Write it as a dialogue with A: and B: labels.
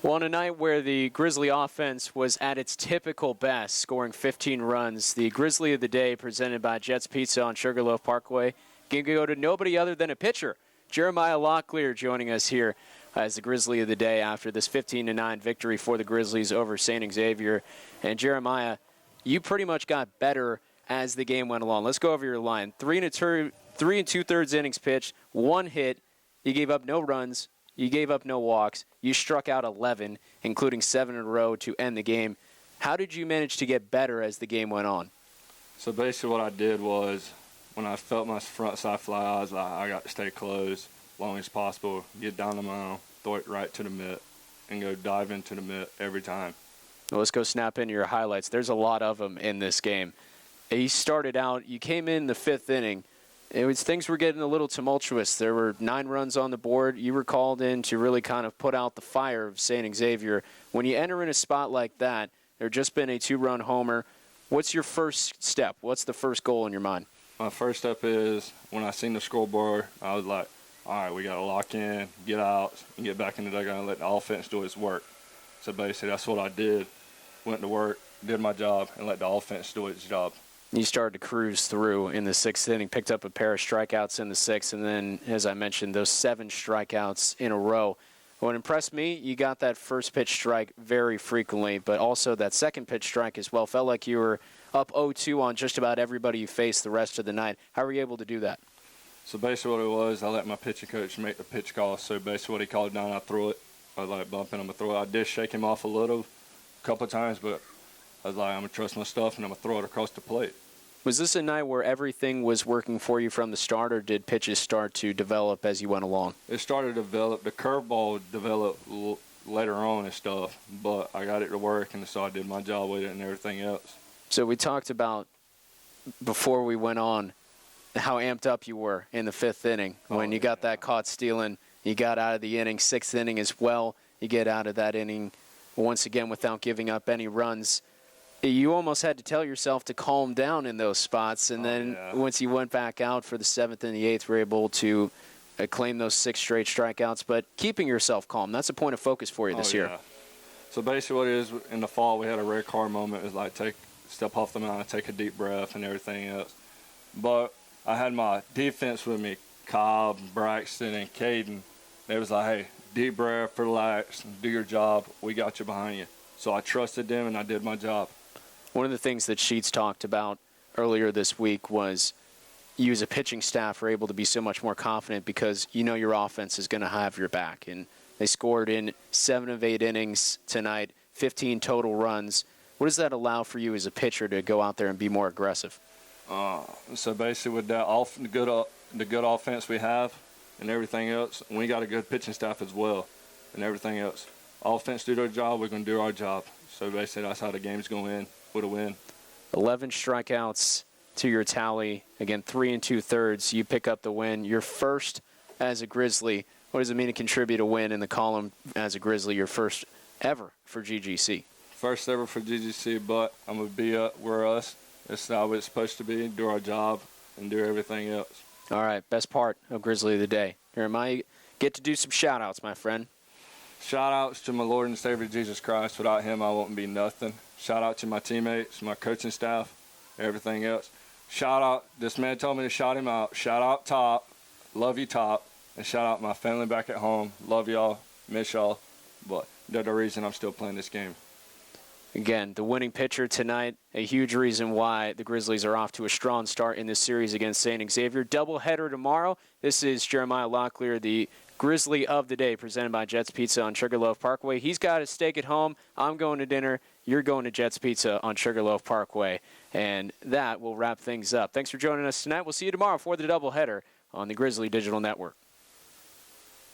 A: Well, on a night where the Grizzly offense was at its typical best, scoring 15 runs, the Grizzly of the day, presented by Jets Pizza on Sugarloaf Parkway, can go to nobody other than a pitcher. Jeremiah Locklear joining us here as the Grizzly of the day after this 15-9 victory for the Grizzlies over St. Xavier. And Jeremiah, you pretty much got better as the game went along. Let's go over your line. 3 2/3 innings pitched, 1 hit. You gave up no runs. You gave up no walks. You struck out 11, including 7 in a row to end the game. How did you manage to get better as the game went on?
B: So basically what I did was when I felt my front side fly, I was like, I got to stay close as long as possible, get down the mound, throw it right to the mitt, and go dive into the mitt every time.
A: Well, let's go snap into your highlights. There's a lot of them in this game. You started out, you came in the 5th inning. Things were getting a little tumultuous. There were 9 runs on the board. You were called in to really kind of put out the fire of St. Xavier. When you enter in a spot like that, there just been a 2-run homer. What's your first step? What's the first goal in your mind?
B: My first step is when I seen the scoreboard, I was like, all right, we got to lock in, get out, and get back in the dugout and let the offense do its work. So basically that's what I did. Went to work, did my job, and let the offense do its job.
A: You started to cruise through in the 6th inning, picked up a pair of strikeouts in the 6th, and then, as I mentioned, those 7 strikeouts in a row. What impressed me, you got that first pitch strike very frequently, but also that second pitch strike as well. Felt like you were up 0-2 on just about everybody you faced the rest of the night. How were you able to do that?
B: So basically what it was, I let my pitching coach make the pitch call. So basically what he called down, I threw it. I was like bumping, I'm going to throw it. I did shake him off a couple of times, but I was like, I'm going to trust my stuff, and I'm going to throw it across the plate.
A: Was this a night where everything was working for you from the start, or did pitches start to develop as you went along?
B: It started to develop. The curveball developed later on and stuff, but I got it to work, and so I did my job with it and everything else.
A: So we talked about, before we went on, how amped up you were in the 5th inning when you got that caught stealing. You got out of the inning, 6th inning as well. You get out of that inning once again without giving up any runs. You almost had to tell yourself to calm down in those spots, and then once you went back out for the 7th and the 8th, were able to claim those 6 straight strikeouts. But keeping yourself calm, that's a point of focus for you this year.
B: So basically what it is, in the fall we had a rare car moment. It was like step off the mound, take a deep breath and everything else. But I had my defense with me, Cobb, Braxton, and Caden. They was like, hey, deep breath, relax, do your job. We got you behind you. So I trusted them, and I did my job.
A: One of the things that Sheets talked about earlier this week was you as a pitching staff are able to be so much more confident because you know your offense is going to have your back. And they scored in 7 of 8 innings tonight, 15 total runs. What does that allow for you as a pitcher to go out there and be more aggressive?
B: So basically with that, the good offense we have and everything else, we got a good pitching staff as well and everything else. Offense do their job, we're going to do our job. So basically that's how the game's going to end, with a win.
A: 11 strikeouts to your tally. Again, 3 2/3. You pick up the win. Your first as a Grizzly. What does it mean to contribute a win in the column as a Grizzly? Your first ever for GGC.
B: First ever for GGC, but I'm going to be we're us. It's how it's supposed to be, do our job, and do everything else.
A: All right, best part of Grizzly of the day. Jeremiah, get to do some shout-outs, my friend.
B: Shout-outs to my Lord and Savior Jesus Christ. Without him, I wouldn't be nothing. Shout-out to my teammates, my coaching staff, everything else. Shout-out, this man told me to shout him out. Shout-out Top, love you Top, and shout-out my family back at home. Love y'all, miss y'all, but they're the reason I'm still playing this game.
A: Again, the winning pitcher tonight, a huge reason why the Grizzlies are off to a strong start in this series against St. Xavier. Doubleheader tomorrow. This is Jeremiah Locklear, the Grizzly of the day, presented by Jets Pizza on Sugarloaf Parkway. He's got a steak at home. I'm going to dinner. You're going to Jets Pizza on Sugarloaf Parkway. And that will wrap things up. Thanks for joining us tonight. We'll see you tomorrow for the doubleheader on the Grizzly Digital Network.